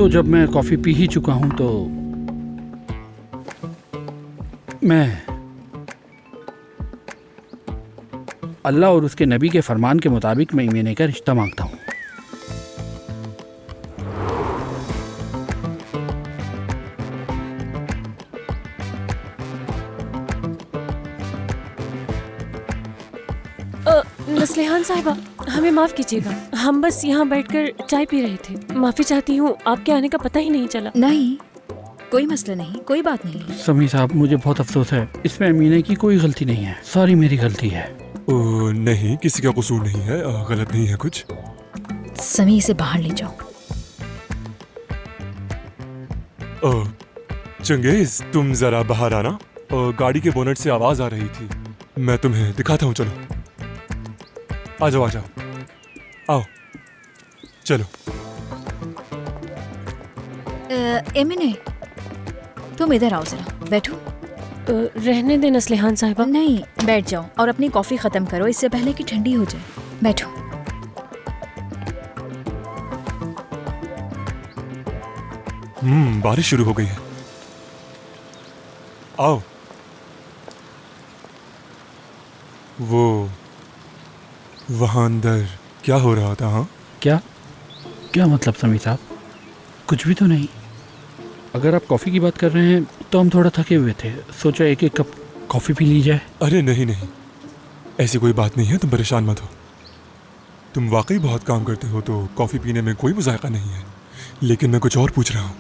तो जब मैं कॉफी पी ही चुका हूं तो मैं अल्लाह और उसके नबी के फरमान के मुताबिक मैं इमीने का रिश्ता मांगता हूं। नस्लिहान साहिबा, हमें माफ कीजिएगा, हम बस यहाँ बैठकर चाय पी रहे थे। माफी चाहती हूँ, आपके आने का पता ही नहीं चला। नहीं, कोई मसला नहीं, कोई बात नहीं। समी साहब, मुझे बहुत अफसोस है, इसमें अमीने की कोई गलती नहीं है। सारी मेरी गलती है। नहीं, किसी का कसूर नहीं है, गलत नहीं है कुछ। समी, इसे बाहर ले जाओ। चंगेज, तुम जरा बाहर आना। गाड़ी के बोनट से आवाज आ रही थी, मैं तुम्हें दिखाता हूँ। चलो आ जाओ, आ जाओ, आओ, चलो। एमिने, तुम इधर आओ, जरा बैठो। रहने दे नस्लिहान साहिबा। नहीं, बैठ जाओ और अपनी कॉफी खत्म करो इससे पहले कि ठंडी हो जाए। बैठो। बारिश शुरू हो गई है। आओ। वो वहां अंदर क्या हो रहा था? हाँ, क्या मतलब समी साहब? कुछ भी तो नहीं। अगर आप कॉफ़ी की बात कर रहे हैं तो हम थोड़ा थके हुए थे, सोचा एक एक कप कॉफ़ी पी ली जाए। अरे नहीं नहीं, ऐसी कोई बात नहीं है, तुम परेशान मत हो। तुम वाकई बहुत काम करते हो तो कॉफ़ी पीने में कोई मुज़ायका नहीं है। लेकिन मैं कुछ और पूछ रहा हूँ।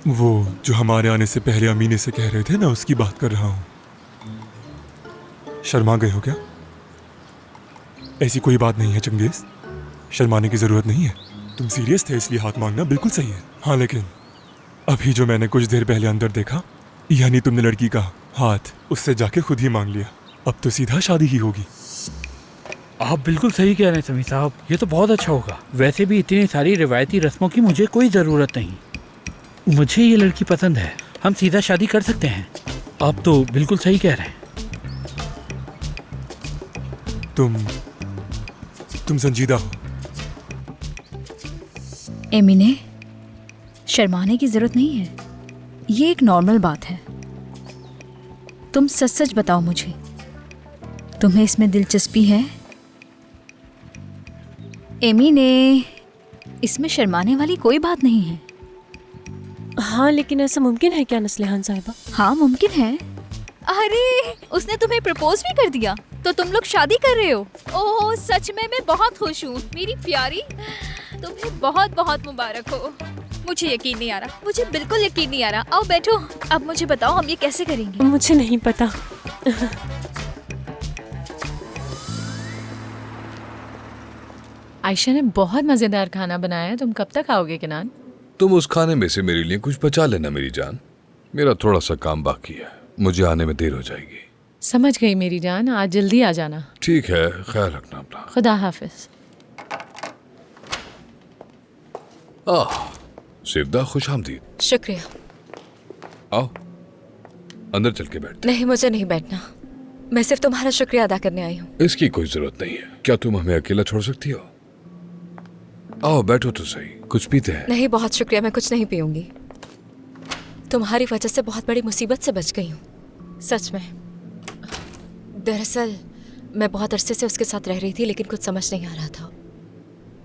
वो जो हमारे आने से पहले अमीने से कह रहे थे ना, उसकी बात कर रहा हूँ। शर्मा गए हो क्या? ऐसी कोई बात नहीं है चंगेज, शर्माने की ज़रूरत नहीं है। तुम सीरियस थे इसलिए हाथ मांगना बिल्कुल सही है। हाँ, लेकिन अभी जो मैंने कुछ देर पहले अंदर देखा, यानी तुमने लड़की का हाथ उससे जाके खुद ही मांग लिया। अब तो सीधा शादी ही होगी। आप बिल्कुल सही कह रहे हैं समी साहब, ये तो बहुत अच्छा होगा। वैसे भी इतनी सारी रिवायती रस्मों की मुझे कोई ज़रूरत नहीं। मुझे ये लड़की पसंद है, हम सीधा शादी कर सकते हैं। आप तो बिल्कुल सही कह रहे हैं। तुम संजीदा हो। एमिने, शर्माने की जरूरत नहीं है, ये एक नॉर्मल बात है। तुम सच सच बताओ मुझे, तुम्हें इसमें दिलचस्पी है? एमिने, इसमें शर्माने वाली कोई बात नहीं है। हाँ, लेकिन ऐसा मुमकिन है क्या नस्लिहान साहिबा? हाँ, मुमकिन है। अरे, उसने तुम्हें प्रपोज भी कर दिया, तो तुम लोग शादी कर रहे हो? ओह, सच में मैं बहुत खुश हूँ मेरी प्यारी, तुम्हें बहुत बहुत मुबारक हो। मुझे यकीन नहीं आ रहा, मुझे बिल्कुल यकीन नहीं आ रहा। आओ बैठो, अब मुझे बताओ हम ये कैसे करेंगे? मुझे नहीं पता। आयशा ने बहुत मजेदार खाना बनाया है, तुम कब तक आओगे किनान? तुम उस खाने में से मेरे लिए कुछ बचा लेना मेरी जान। मेरा थोड़ा सा काम बाकी है, मुझे आने में देर हो जाएगी। समझ गई मेरी जान, आज जल्दी आ जाना। ठीक है, ख्याल रखना अपना। खुदा हाफिज। सिवदा, खुश आमदीद। शुक्रिया। आओ अंदर चल के बैठ। नहीं, मुझे नहीं बैठना, मैं सिर्फ तुम्हारा शुक्रिया अदा करने आई हूँ। इसकी कोई जरूरत नहीं है। क्या तुम हमें अकेला छोड़ सकती हो? आओ बैठो तो सही, कुछ पीते हैं। नहीं, बहुत शुक्रिया, मैं कुछ नहीं पीऊंगी। तुम्हारी वजह से बहुत बड़ी मुसीबत से बच गई हूँ, सच में। दरअसल मैं बहुत अरसे से उसके साथ रह रही थी, लेकिन कुछ समझ नहीं आ रहा था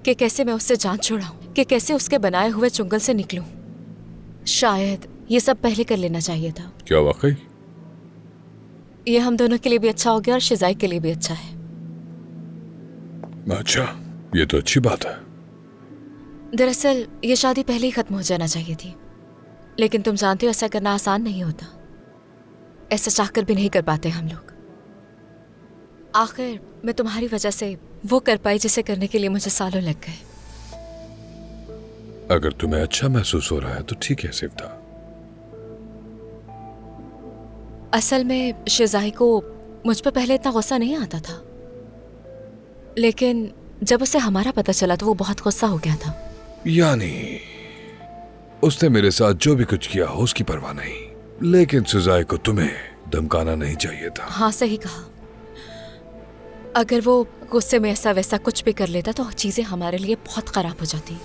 कि कैसे मैं उससे जान छुड़ाऊं, कि कैसे उसके बनाए हुए चुंगल से निकलूं। शायद ये सब पहले कर लेना चाहिए था। क्या वाकई? ये हम दोनों के लिए भी अच्छा हो गया और शिजाई के लिए भी अच्छा है। अच्छा, ये तो अच्छी बात है। दरअसल ये शादी पहले ही खत्म हो जाना चाहिए थी, लेकिन तुम जानते हो ऐसा करना आसान नहीं होता। ऐसा चाहकर भी नहीं कर पाते हम लोग। आखिर मैं तुम्हारी वजह से वो कर पाई जिसे करने के लिए मुझे सालों लग गए। अगर तुम्हें अच्छा महसूस हो रहा है तो ठीक है सिवदा। असल में शिजाई को मुझ पर पहले इतना गुस्सा नहीं आता था, लेकिन जब उसे हमारा पता चला तो वो बहुत गुस्सा हो गया था। यानी उसने मेरे साथ जो भी कुछ किया हो उसकी परवाह नहीं, लेकिन सुजाई को तुम्हें धमकाना नहीं चाहिए था। हाँ, सही कहा। अगर वो गुस्से में ऐसा वैसा कुछ भी कर लेता तो चीजें हमारे लिए बहुत खराब हो जाती।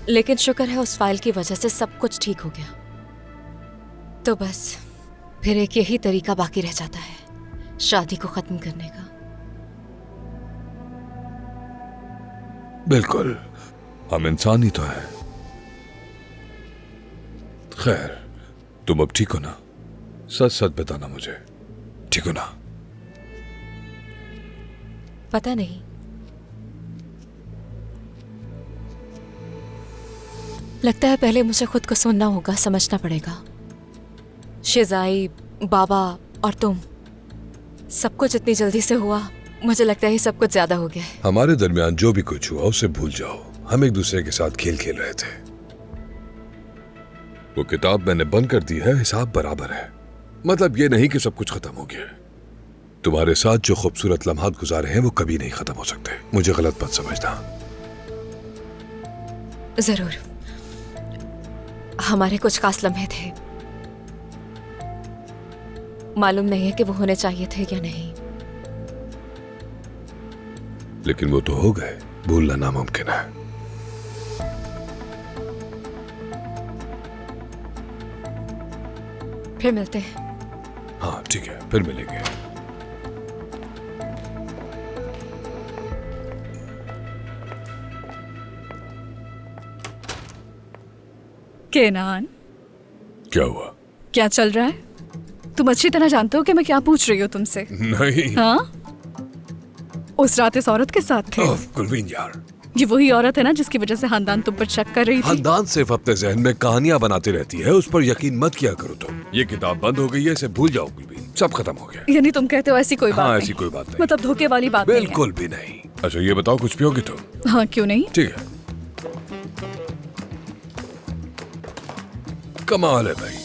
लेकिन शुक्र है उस फाइल की वजह से सब कुछ ठीक हो गया। तो बस फिर एक यही तरीका बाकी रह जाता है शादी को खत्म करने का। बिल्कुल, हम इंसान ही तो हैं। खैर, तुम अब ठीक हो ना? सच सच बताना मुझे, ठीक हो ना? पता नहीं, लगता है पहले मुझे खुद को सुनना होगा, समझना पड़ेगा। शिजाई, बाबा और तुम, सब कुछ इतनी जल्दी से हुआ, मुझे लगता है सब कुछ ज्यादा हो गया है। हमारे दरमियान जो भी कुछ हुआ उसे भूल जाओ। हम एक दूसरे के साथ खेल खेल रहे थे। वो किताब मैंने बंद कर दी है, हिसाब बराबर है। मतलब ये नहीं कि सब कुछ खत्म हो गया। तुम्हारे साथ जो खूबसूरत लम्हात गुजारे हैं वो कभी नहीं खत्म हो सकते। मुझे गलत मत समझना। जरूर, हमारे कुछ खास लम्हे थे, मालूम नहीं है कि वो होने चाहिए थे या नहीं, लेकिन वो तो हो गए। भूलना नामुमकिन है। फिर मिलते हैं। हाँ ठीक है, फिर मिलेंगे। केनान, क्या हुआ? क्या चल रहा है? तुम अच्छी तरह जानते हो कि मैं क्या पूछ रही हूँ तुमसे। नहीं। हाँ, उस रात इस औरत के साथ थे। गुलवीन यार, ये वही औरत है ना जिसकी वजह से खानदान तुम पर शक कर रही थी? खानदान सिर्फ अपने जहन में कहानियां बनाती रहती है, उस पर यकीन मत किया करो तुम। ये किताब बंद हो गई है, इसे भूल जाओ गुलवीन, सब खत्म हो गया। यानी तुम कहते हो ऐसी कोई बात हाँ, नहीं? ऐसी कोई बात नहीं। मतलब धोखे वाली बात नहीं है? बिल्कुल भी नहीं। अच्छा ये बताओ, कुछ पियोगे तुम? हाँ, क्यों नहीं। ठीक है। कमाल है भाई।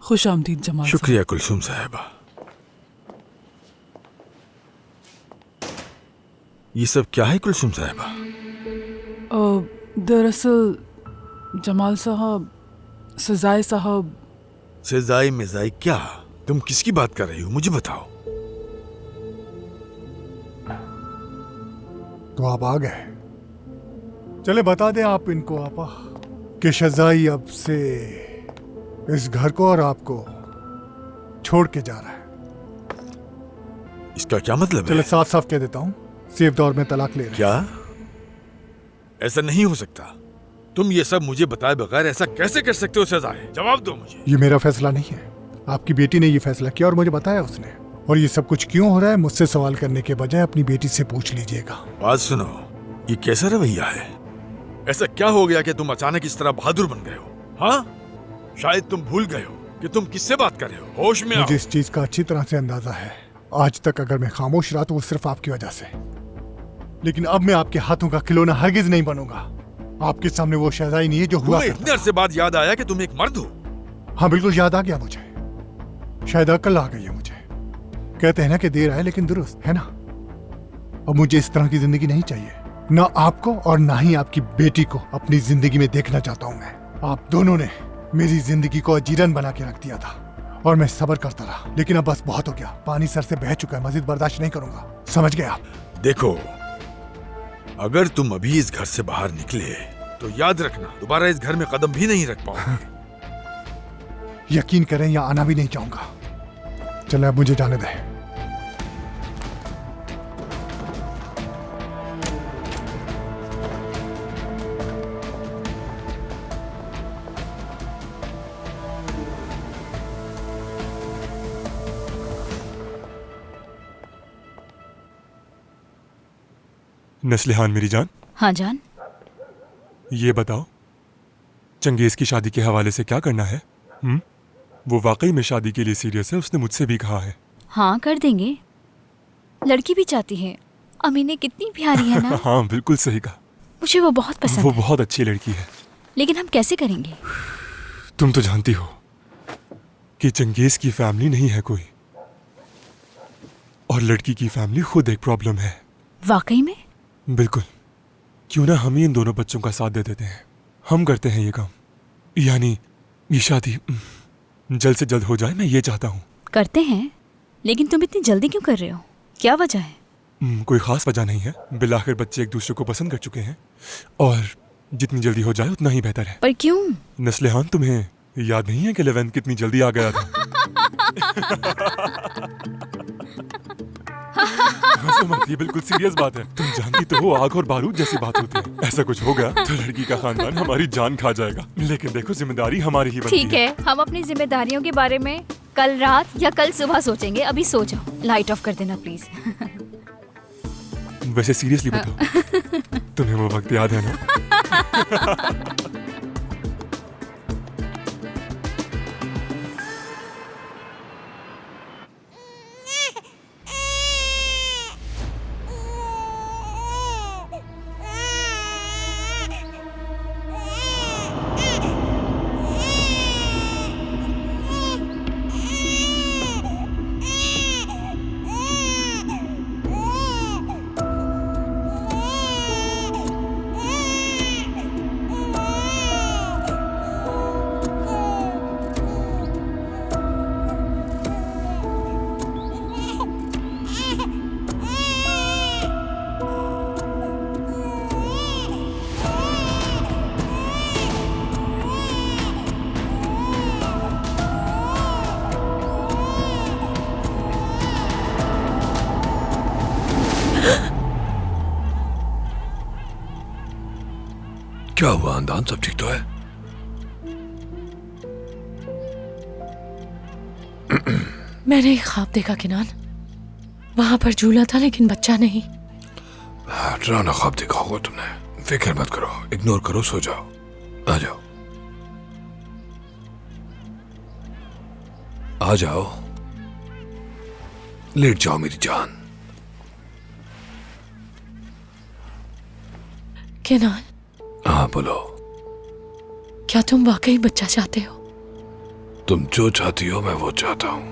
खुश आमदीद जमाल। शुक्रिया कुलसुम साहिबा। ये सब क्या है कुलसुम साहिबा? दरअसल जमाल साहब, सजाए साहब। सजाई मिजाई क्या? तुम किसकी बात कर रही हो, मुझे बताओ। तो आप आ गए। चले बता दें आप इनको आपा कि शजाई अब से इस घर को और आपको छोड़ के जा रहा है। इसका क्या मतलब चले है? साफ साफ कह देता हूं, सेफ दौर में तलाक ले रहे हैं। क्या? ऐसा नहीं हो सकता। तुम ये सब मुझे बताए बगैर ऐसा कैसे कर सकते हो सजाए? जवाब दो मुझे। ये मेरा फैसला नहीं है, आपकी बेटी ने ये फैसला किया और मुझे बताया उसने। और ये सब कुछ क्यों हो रहा है मुझसे सवाल करने के बजाय अपनी बेटी से पूछ लीजिएगा। बात सुनो, ये कैसा रवैया है? ऐसा क्या हो गया कि तुम अचानक इस तरह बहादुर बन गए हो? हाँ, शायद तुम भूल गए हो कि तुम किससे बात कर रहे हो। होश में आओ। मुझे इस चीज का अच्छी तरह से अंदाजा है। आज तक अगर मैं खामोश रहा तो वो सिर्फ आपकी वजह से, लेकिन अब मैं आपके हाथों का खिलौना हरगिज नहीं बनूंगा। आपके सामने वो शहजाई नहीं है जो हुआ तुम्हें इतने अरसे बाद याद आया कि तुम एक मर्द हो? हाँ बिल्कुल याद आ गया मुझे, शायद अकल आ गई है मुझे। कहते हैं ना कि देर आए लेकिन दुरुस्त, है ना? अब मुझे इस तरह की जिंदगी नहीं चाहिए, ना आपको और ना ही आपकी बेटी को अपनी जिंदगी में देखना चाहता हूं मैं। आप दोनों ने मेरी जिंदगी को अजीरन बना के रख दिया था और मैं सब्र करता रहा, लेकिन अब बस बहुत हो गया। पानी सर से बह चुका है, मजीद बर्दाश्त नहीं करूंगा। समझ गए आप? देखो, अगर तुम अभी इस घर से बाहर निकले तो याद रखना दोबारा इस घर में कदम भी नहीं रख पाओगे। यकीन करें या आना भी नहीं चाहूंगा। चले अब मुझे जाने दें। नस्लिहान मेरी जान, हाँ जान। ये बताओ चंगेज की शादी के हवाले से क्या करना है? वो वाकई में शादी के लिए सीरियस है, उसने मुझसे भी कहा है। हाँ कर देंगे, लड़की भी चाहती है। अमीने कितनी प्यारी है ना। हाँ बिल्कुल सही कहा, मुझे वो बहुत पसंद वो है। बहुत अच्छी लड़की है। लेकिन हम कैसे करेंगे? तुम तो जानती हो कि चंगेज की फैमिली नहीं है कोई, और लड़की की फैमिली खुद एक प्रॉब्लम है। वाकई में? बिल्कुल। क्यों ना हम ही इन दोनों बच्चों का साथ दे देते हैं। हम करते हैं ये काम, यानी ये शादी जल्द से जल्द हो जाए, मैं ये चाहता हूँ। करते हैं, लेकिन तुम इतनी जल्दी क्यों कर रहे हो? क्या वजह है? कोई खास वजह नहीं है, बिलाखिर बच्चे एक दूसरे को पसंद कर चुके हैं, और जितनी जल्दी हो जाए उतना ही बेहतर है। पर क्यों? नस्लिहान, तुम्हें याद नहीं है कि 11th कितनी जल्दी आ गया था? हंसो मत, ये बिल्कुल सीरियस बात है। तुम जानती तो हो आग और बारूद जैसी बात होती है। ऐसा कुछ होगा तो लड़की का खानदान हमारी जान खा जाएगा। लेकिन देखो, जिम्मेदारी हमारी ही बनती है। ठीक है, हम अपनी जिम्मेदारियों के बारे में कल रात या कल सुबह सोचेंगे। अभी सो जाओ। लाइट ऑफ कर देना प्लीज। वैसे सीरियसली बताओ, तुम्हें वो वक्त याद है ना? क्या हुआ अंदान, सब ठीक तो है? मैंने एक ख्वाब देखा किनान, वहां पर झूला था लेकिन बच्चा नहीं। डरावना ख्वाब देखा होगा तुमने। फिक्र मत करो, इग्नोर करो, सो जाओ। आ जाओ, आ जाओ, लेट जाओ मेरी जान। किनान, हाँ बोलो। क्या तुम वाकई बच्चा चाहते हो? तुम जो चाहती हो मैं वो चाहता हूं।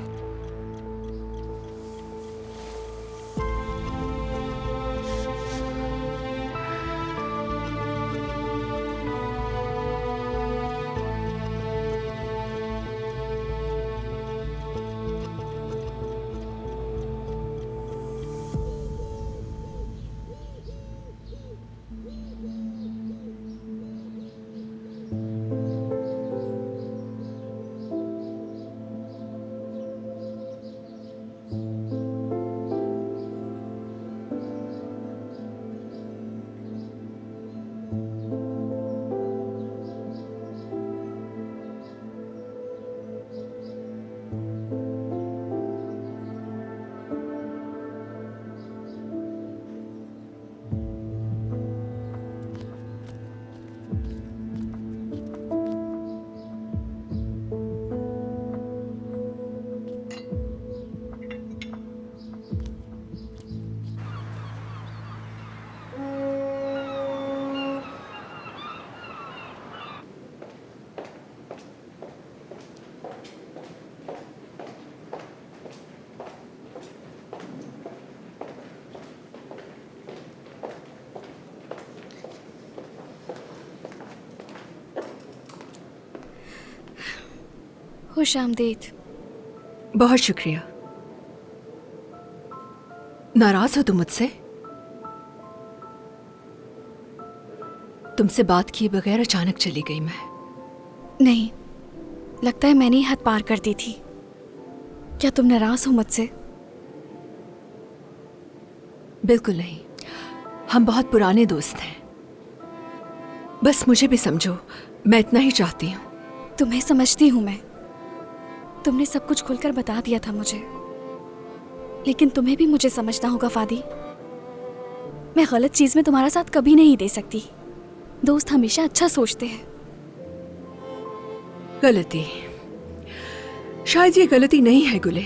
खुश आमदीद। बहुत शुक्रिया। नाराज हो तुम मुझसे? तुमसे बात किए बगैर अचानक चली गई मैं। नहीं, लगता है मैंने ही हद पार कर दी थी। क्या तुम नाराज हो मुझसे? बिल्कुल नहीं, हम बहुत पुराने दोस्त हैं। बस मुझे भी समझो, मैं इतना ही चाहती हूँ। तुम्हें समझती हूँ मैं। तुमने सब कुछ खुलकर बता दिया था मुझे, लेकिन तुम्हें भी मुझे समझना होगा फादी। मैं गलत चीज में तुम्हारा साथ कभी नहीं दे सकती। दोस्त हमेशा अच्छा सोचते हैं। गलती, शायद ये गलती नहीं है गुले।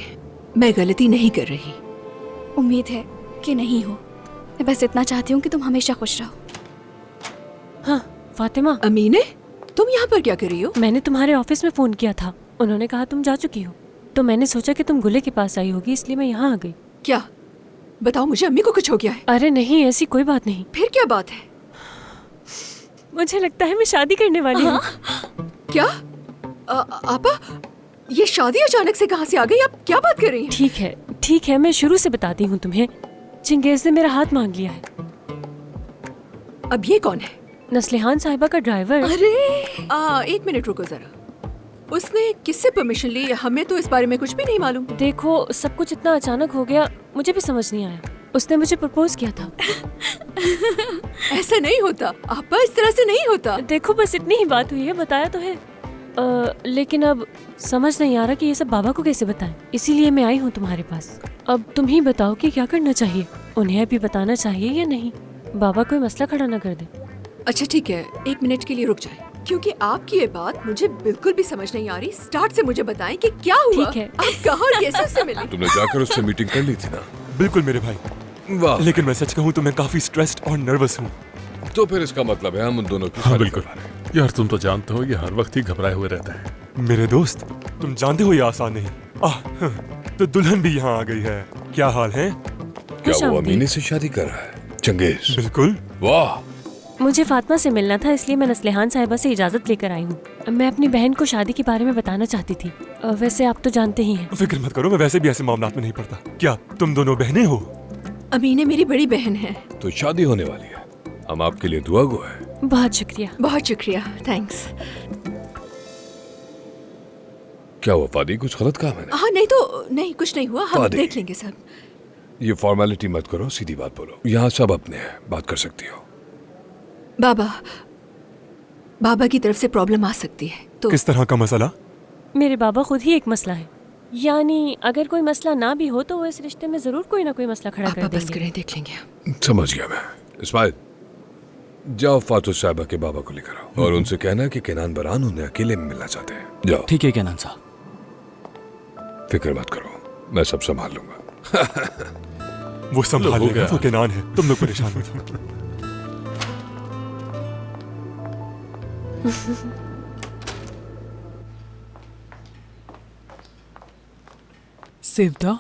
मैं गलती नहीं कर रही। उम्मीद है कि नहीं हो। मैं बस इतना चाहती हूँ कि तुम हमेशा खुश रहो। हाँ फातिमा। अमीने, तुम यहाँ पर क्या कर रही हो? मैंने तुम्हारे ऑफिस में फोन किया था, उन्होंने कहा तुम जा चुकी हो, तो मैंने सोचा कि तुम गुले के पास आई होगी, इसलिए मैं यहाँ आ गई। क्या? बताओ मुझे, अम्मी को कुछ हो गया है? अरे नहीं, ऐसी कोई बात नहीं। फिर क्या बात है? मुझे लगता है मैं शादी करने वाली हूँ। क्या? आपा, ये शादी अचानक से कहाँ से आ गई? आप क्या बात कर रही हैं? ठीक है, मैं शुरू से बताती हूँ तुम्हें। चिंगेज ने मेरा हाथ मांग लिया है। अब ये कौन है? नस्लिहान साहिबा का ड्राइवर। अरे एक मिनट रुको जरा। उसने किससे परमिशन ली? हमें तो इस बारे में कुछ भी नहीं मालूम। देखो, सब कुछ इतना अचानक हो गया, मुझे भी समझ नहीं आया। उसने मुझे प्रपोज किया था। ऐसा नहीं होता आपा, इस तरह से नहीं होता। देखो, बस इतनी ही बात हुई है, बताया तो है। लेकिन अब समझ नहीं आ रहा कि ये सब बाबा को कैसे बताएं, इसीलिए मैं आई हूँ तुम्हारे पास। अब तुम ही बताओ कि क्या करना चाहिए, उन्हें भी बताना चाहिए या नहीं? बाबा कोई मसला खड़ा न कर दे। अच्छा ठीक है, 1 मिनट के लिए रुक जाए, क्योंकि आपकी ये बात मुझे बिल्कुल भी समझ नहीं आ रही। स्टार्ट से मुझे बताएं कि क्या हुआ। ठीक है। आप कहाँ और कैसे उससे मिले? तुमने जाकर उससे मीटिंग कर ली थी ना? बिल्कुल मेरे भाई। वाह। लेकिन मैं सच कहूँ तो मैं काफी स्ट्रेस्ड और नर्वस हूँ। तो फिर इसका मतलब है हम उन दोनों की हाँ शादी बिल्कुल करवा रहे हैं। यार, तुम तो जानते हो ये हर वक्त ही घबराए हुए रहता है। मेरे दोस्त, तुम जानते हो ये आसान नहीं। तो दुल्हन भी यहाँ आ गई है। क्या हाल है? क्या वो अमीनी से शादी कर रहा है? चंगेज। बिल्कुल। वाह। मुझे फातिमा से मिलना था, इसलिए मैं नस्लिहान साहिबा से इजाजत लेकर आई हूँ। मैं अपनी बहन को शादी के बारे में बताना चाहती थी। वैसे आप तो जानते ही हैं। फिक्र मत करो, मैं वैसे भी ऐसे मामलात में नहीं पड़ता। क्या तुम दोनों बहनें हो? अमीने मेरी बड़ी बहन है। तो शादी होने वाली है, हम आपके लिए दुआ गो है। बहुत शुक्रिया। बहुत शुक्रिया, थैंक्स। क्या हुआ फादी, कुछ गलत कहा मैंने? हाँ नहीं तो नहीं, कुछ नहीं हुआ, हम फादी। देख लेंगे सब। ये फॉर्मेलिटी मत करो, सीधी बात बोलो। यहाँ सब अपने हैं, बात कर सकती हो। बाबा की तरफ से प्रॉब्लम आ सकती है तो। किस तरह का मसला? मेरे बाबा खुद ही एक मसला है, यानी अगर कोई मसला ना भी हो तो वो इस रिश्ते में जरूर कोई ना कोई मसला खड़ा कर देंगे। बस करें, देख लेंगे। समझ गया मैं। इस्माइल, जाओ फातू साहिबा के बाबा को लेकर आओ और उनसे कहना कि केनान बरान उन्हें अकेले में मिलना चाहते हैं। जाओ। ठीक है केनान साहब। फिक्र मत करो, मैं सब संभाल लूंगा। वो संभाल लेगा, वो केनान है, तुम लोग परेशान मत हो। सेवदा,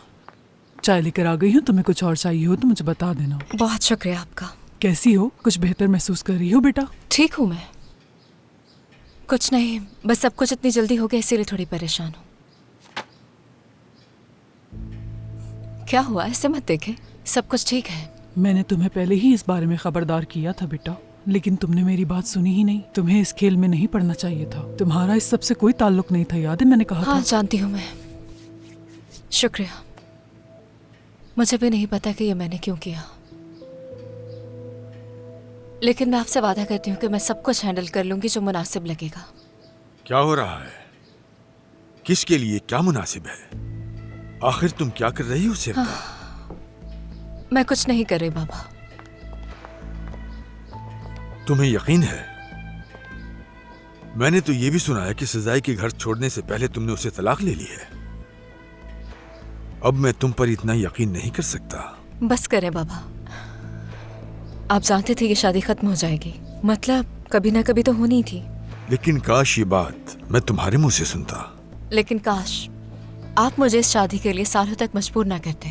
चाय लेकर आ गई हूँ। तुम्हें कुछ और चाहिए हो तो मुझे बता देना। बहुत शुक्रिया आपका। कैसी हो? कुछ बेहतर महसूस कर रही हो बेटा? ठीक हूँ मैं, कुछ नहीं, बस सब कुछ इतनी जल्दी हो गया इसीलिए थोड़ी परेशान हूँ। क्या हुआ, ऐसे मत देखे, सब कुछ ठीक है। मैंने तुम्हें पहले ही इस बारे में खबरदार किया था बेटा, लेकिन तुमने मेरी बात सुनी ही नहीं। तुम्हें इस खेल में नहीं पड़ना चाहिए था। तुम्हारा इस सब से कोई ताल्लुक नहीं था, याद है मैंने कहा था। हाँ जानती हूँ मैं, शुक्रिया। मुझे भी नहीं पता कि ये मैंने क्यों किया, लेकिन मैं आपसे वादा करती हूँ कि मैं सब कुछ हैंडल कर लूंगी जो मुनासिब लगेगा। क्या हो रहा है? किसके लिए क्या मुनासिब है? आखिर तुम क्या कर रही हो सेवदा? मैं कुछ नहीं कर रही बाबा। तुम्हें यकीन है? मैंने तो ये भी सुना है कि सजाई के घर छोड़ने से पहले तुमने उसे तलाक ले ली है। अब मैं तुम पर इतना यकीन नहीं कर सकता। बस करें बाबा, आप जानते थे कि शादी खत्म हो जाएगी, मतलब कभी ना कभी तो होनी थी। लेकिन काश ये बात मैं तुम्हारे मुंह से सुनता। लेकिन काश आप मुझे इस शादी के लिए सालों तक मजबूर ना करते।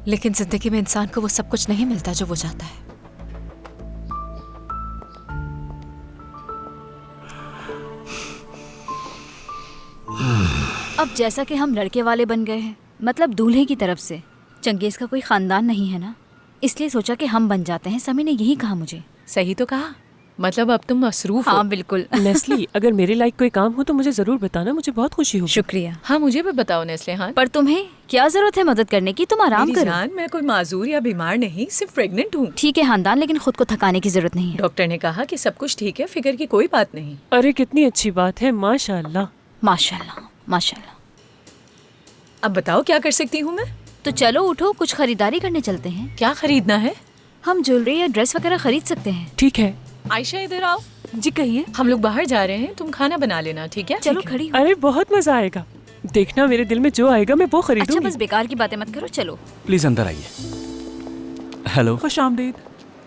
लेकिन जिंदगी में इंसान को वो सब कुछ नहीं मिलता जो वो चाहता है। अब जैसा कि हम लड़के वाले बन गए हैं, मतलब दूल्हे की तरफ से, चंगेज का कोई खानदान नहीं है ना, इसलिए सोचा कि हम बन जाते हैं। समी ने यही कहा मुझे। सही तो कहा, मतलब अब तुम मसरूफ हो। हाँ बिल्कुल। नेस्ली, अगर मेरे लायक कोई काम हो तो मुझे जरूर बताना, मुझे बहुत खुशी होगी। शुक्रिया। हाँ मुझे भी बताओ नेस्लिहान। पर तुम्हें क्या जरूरत है मदद करने की? तुम आराम करो। जान, मैं कोई माजूर या बीमार नहीं, सिर्फ प्रेग्नेंट हूँ। ठीक है खानदान, लेकिन खुद को थकाने की जरूरत नहीं है। डॉक्टर ने कहा कि सब कुछ ठीक है, फिक्र की कोई बात नहीं। अरे कितनी अच्छी बात है, माशाल्लाह माशाल्लाह माशाल्लाह। अब बताओ क्या कर सकती हूँ मैं? तो चलो उठो, कुछ खरीदारी करने चलते हैं। क्या खरीदना है? हम ज्वेलरी या ड्रेस वगैरह खरीद सकते हैं। ठीक है। आयशा इधर आओ। जी कहिए। हम लोग बाहर जा रहे हैं, तुम खाना बना लेना, ठीक है? चलो खड़ी हो। अरे बहुत मजा आएगा। देखना मेरे दिल में जो आएगा मैं वो खरीदूंगी। अच्छा बस बेकार की बातें मत करो, चलो। प्लीज अंदर आइए। हेलो। खुशामदीद।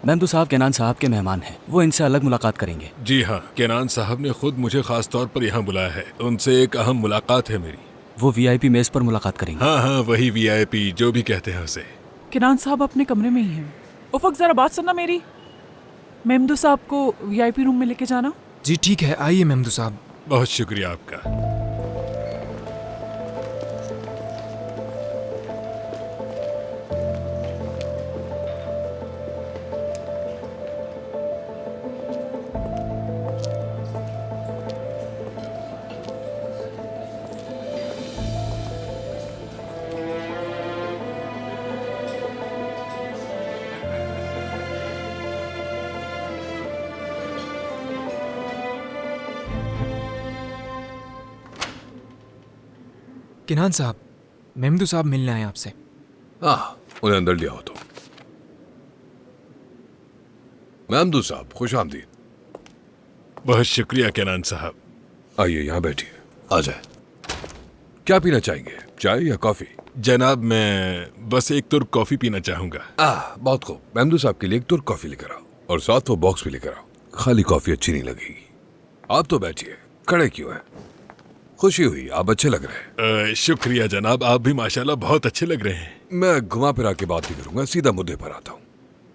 मेमदू साहब केनान साहब के मेहमान हैं, वो इनसे अलग मुलाकात करेंगे। जी हाँ, केनान साहब ने खुद मुझे खास तौर पर यहाँ बुलाया है। उनसे एक अहम मुलाकात है मेरी। वो वीआईपी मेज पर मुलाकात करेंगे। हाँ हाँ, वही वीआईपी, जो भी कहते हैं उसे। किनान साहब अपने कमरे में ही हैं। उफक जरा बात सुनना मेरी। मेमदू साहब को वीआईपी रूम में लेके जाना। जी ठीक है, आइए मेमदू साहब। बहुत शुक्रिया आपका। किनान साहब, मेमदू साहब मिलने आए आपसे। हाँ, उन्हें अंदर लिया हो तो। मेमदू साहब, खुश आमदीद। बहुत शुक्रिया केनान साहब। आइए यहाँ बैठिए। आ जाए। क्या पीना चाहेंगे, चाय या कॉफी? जनाब मैं बस एक तुर्क कॉफी पीना चाहूंगा। बहुत खूब। मेमदू साहब के लिए एक तुर्क कॉफी लेकर आओ और साथ वो बॉक्स भी लेकर आओ। खाली कॉफी अच्छी नहीं लगेगी। आप तो बैठिए, खड़े क्यों हैं? खुशी हुई, आप अच्छे लग रहे हैं। शुक्रिया जनाब, आप भी माशाल्लाह बहुत अच्छे लग रहे हैं। मैं घुमा फिरा के बात नहीं करूंगा, सीधा मुद्दे पर आता हूँ।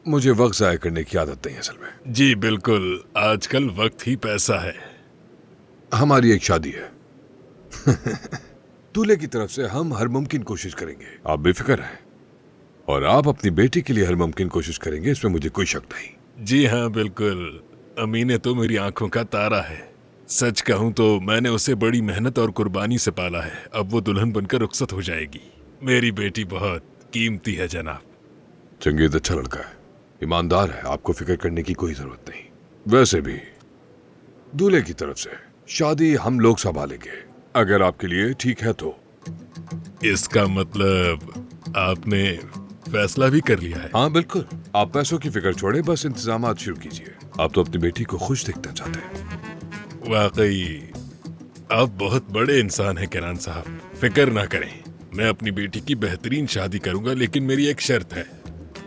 मुझे वक्त जाया करने की आदत नहीं असल में। जी बिल्कुल, आजकल वक्त ही पैसा है। हमारी एक शादी है। दूल्हे की तरफ से हम हर मुमकिन कोशिश करेंगे, आप बेफिक्र रहें। और आप अपनी बेटी के लिए हर मुमकिन कोशिश करेंगे, इसमें मुझे कोई शक नहीं। जी हाँ बिल्कुल, अमीने तो मेरी आंखों का तारा है। सच कहूं तो मैंने उसे बड़ी मेहनत और कुर्बानी से पाला है। अब वो दुल्हन बनकर रुखसत हो जाएगी। मेरी बेटी बहुत कीमती है जनाब। चंगेज अच्छा लड़का है, ईमानदार है, आपको फिक्र करने की कोई जरूरत नहीं। वैसे भी दूल्हे की तरफ से शादी हम लोग संभालेंगे, अगर आपके लिए ठीक है तो। इसका मतलब आपने फैसला भी कर लिया है? हाँ बिल्कुल। आप पैसों की फिक्र छोड़े, बस इंतजामात शुरू कीजिए। आप तो अपनी बेटी को खुश देखना चाहते हैं। वाकई आप बहुत बड़े इंसान हैं केनान साहब। फिक्र ना करें, मैं अपनी बेटी की बेहतरीन शादी करूंगा, लेकिन मेरी एक शर्त है।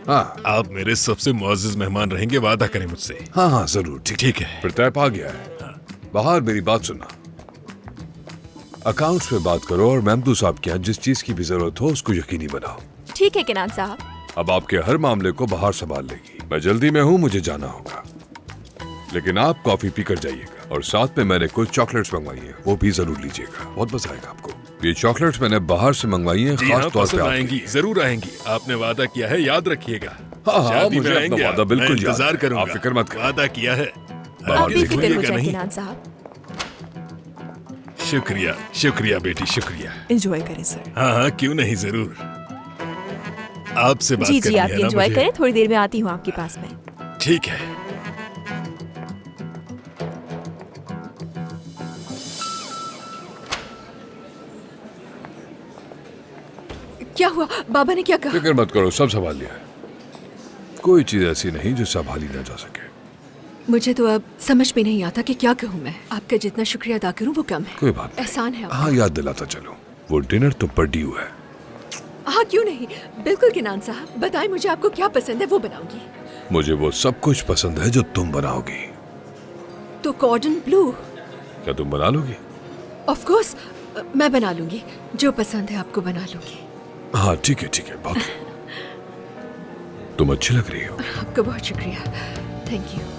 हाँ। आप मेरे सबसे मुअज़्ज़ज़ मेहमान रहेंगे, वादा करें मुझसे। हाँ हाँ जरूर। ठीक है। फिर तय आ गया है। बाहर मेरी बात सुनना। अकाउंट्स पे बात करो और मेमदू साहब के यहाँ जिस चीज की भी जरूरत हो उसको यकीनी बनाओ। ठीक है किनान साहब। अब आपके हर मामले को बाहर संभाल लेगी। मैं जल्दी में हूँ, मुझे जाना होगा, लेकिन आप कॉफी पीकर जाइएगा। और साथ में मैंने कुछ चॉकलेट्स मंगवाई हैं, वो भी जरूर लीजिएगा, बहुत मजा आएगा आपको। ये चॉकलेट्स मैंने बाहर से मंगवाई हैं, खास तौर पे आएंगी, जरूर आएंगी। आपने वादा किया है, याद रखिएगा। हाँ हाँ, शादी में मुझे आएंगे, अपना वादा बिल्कुल इंतजार करूंगा। आप फिक्र मत करें। वादा किया है। आप भी फिक्र हो जाए किनान साहब। शुक्रिया शुक्रिया बेटी, शुक्रिया। एंजॉय करें सर। हाँ हाँ, क्यों नहीं, जरूर। आपसे बात जी करनी जी, आप है ना एंजॉय मुझे। करें, थोड़ी देर में आती हूँ आपके पास में। ठीक है। क्या हुआ? बाबा ने क्या कहा? फिक्र मत करो, सब संभाल लिया है। कोई चीज ऐसी नहीं जो संभाली ना जा सके। मुझे तो अब समझ में नहीं आता कि क्या कहूँ मैं। आपका जितना शुक्रिया अदा करूँ वो कम है। कोई बात नहीं। एहसान है आपका। हाँ, याद दिलाता चलो, वो डिनर तो पर ड्यू है। हाँ क्यों नहीं, बिल्कुल किनान साहब। बताएं मुझे आपको क्या पसंद है, वो बनाऊंगी। मुझे वो सब कुछ पसंद है जो तुम बनाओगी। तो कॉर्डन ब्लू? क्या तुम बना लोगी? ऑफ कोर्स, मैं बना लूंगी। जो पसंद है आपको बना लूंगी। हाँ ठीक है, ठीक है, बहुत। तुम अच्छी लग रही हो। आपका बहुत शुक्रिया, थैंक यू।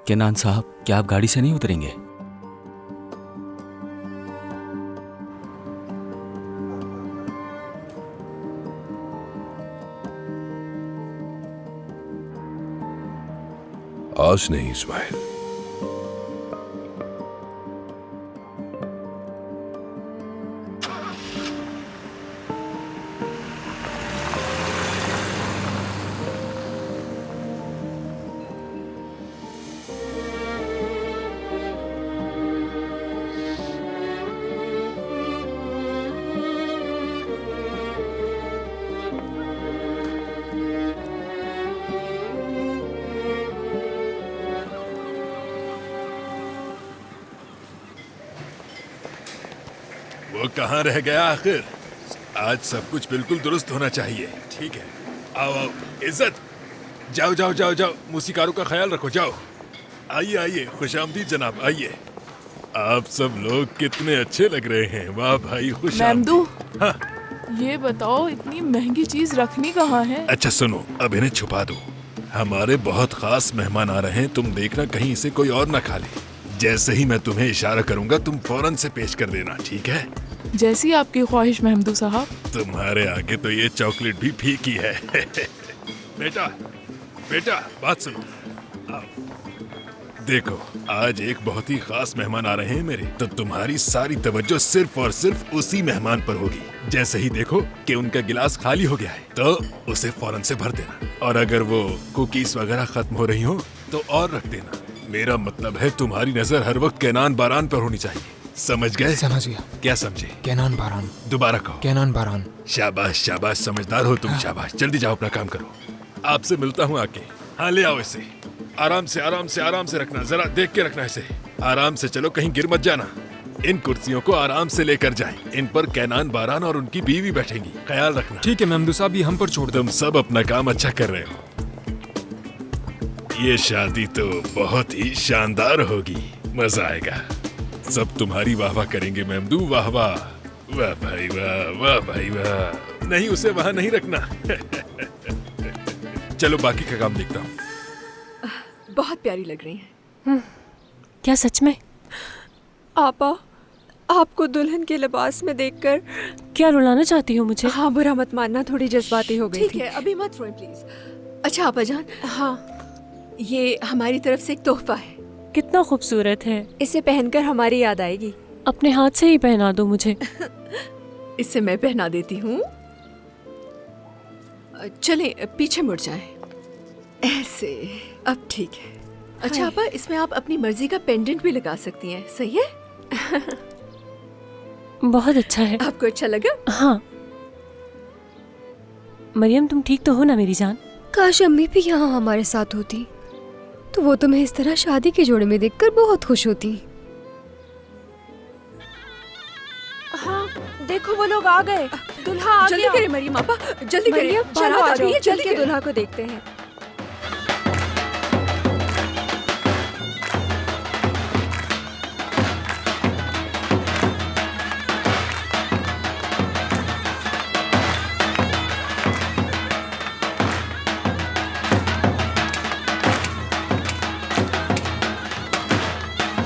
केनान साहब, क्या आप गाड़ी से नहीं उतरेंगे? आज नहीं इस्माइल। वो कहाँ रह गया आखिर? आज सब कुछ बिल्कुल दुरुस्त होना चाहिए। ठीक है, आओ आओ। इज्जत, जाओ जाओ जाओ जाओ, मूसीकारों का ख्याल रखो, जाओ। आइए आइए, खुशामदीद जनाब, आइए। आप सब लोग कितने अच्छे लग रहे हैं। वाह भाई, मेमदू, हाँ। ये बताओ इतनी महंगी चीज रखनी कहाँ है? अच्छा सुनो, अब इन्हें छुपा दो। हमारे बहुत खास मेहमान आ रहे हैं, तुम देखना कहीं इसे कोई और ना खा ले। जैसे ही मैं तुम्हें इशारा करूंगा तुम फौरन से पेश कर देना, ठीक है? जैसी आपकी ख्वाहिश महमदू साहब। तुम्हारे आगे तो ये चॉकलेट भी फीकी है। बेटा बेटा, बात सुनो। आओ। देखो, आज एक बहुत ही खास मेहमान आ रहे हैं मेरे, तो तुम्हारी सारी तवज्जो सिर्फ और सिर्फ उसी मेहमान पर होगी। जैसे ही देखो कि उनका गिलास खाली हो गया है तो उसे फौरन से भर देना, और अगर वो कुकीज वगैरह खत्म हो रही हो तो और रख देना। मेरा मतलब है तुम्हारी नजर हर वक्त केनान बारान पर होनी चाहिए। समझ गए? समझ गया। क्या समझे? केनान बारान। दोबारा कहो। केनान बारान। शाबाश शाबाश, समझदार हो तुम। शाबाश, जल्दी जाओ, अपना काम करो। आपसे मिलता हूँ आके। हाँ, ले आओ इसे। आराम से आराम से आराम से रखना, जरा देख के रखना इसे। आराम से चलो, कहीं गिर मत जाना। इन कुर्सियों को आराम से लेकर जाएं। इन पर केनान बारान और उनकी बीवी बैठेंगी, ख्याल रखना। ठीक है मेमदू साहब, ये हम पर छोड़ दो। तुम सब अपना काम अच्छा कर रहे हो। ये शादी तो बहुत ही शानदार होगी, मजा आएगा। सब तुम्हारी वाह वाह करेंगे मेमदू, वाह वाह। वाह भाई वाह, वाह भाई वाह। नहीं, उसे वहां नहीं रखना। चलो बाकी का काम देखता हूँ। बहुत प्यारी लग रही हैं। क्या सच में? आपा, आपको दुल्हन के लिबास में देखकर क्या रुलाना चाहती हो मुझे? हाँ, बुरा मत मानना, थोड़ी जज्बाती हो गई थी। ठीक है, अभी मत रोएं प्लीज। अच्छा आपा जान, हाँ, ये हमारी तरफ से एक तोहफा है। कितना खूबसूरत है। इसे पहनकर हमारी याद आएगी। अपने हाथ से ही पहना दो मुझे। इसे मैं पहना देती हूँ। चले पीछे मुड़ जाएं। ऐसे, अब ठीक है। अच्छा आपा, इसमें आप अपनी मर्जी का पेंडेंट भी लगा सकती हैं, सही है? बहुत अच्छा है। आपको अच्छा लगा? हाँ। मरियम, तुम ठीक तो हो ना मेरी जान? काश अम्मी भी यहाँ हमारे साथ होती तो वो तुम्हें इस तरह शादी के जोड़े में देखकर बहुत खुश होती। हाँ, देखो वो लोग आ गए। दुल्हा आ गया। जल्दी करें मरियम आपा, जल्दी करें। चलो आ जाओ, चल के करें। दुल्हा को देखते हैं।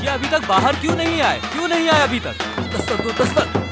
ये अभी तक बाहर क्यों नहीं आए? क्यों नहीं आए अभी तक? दस्तक दो, दस्तक।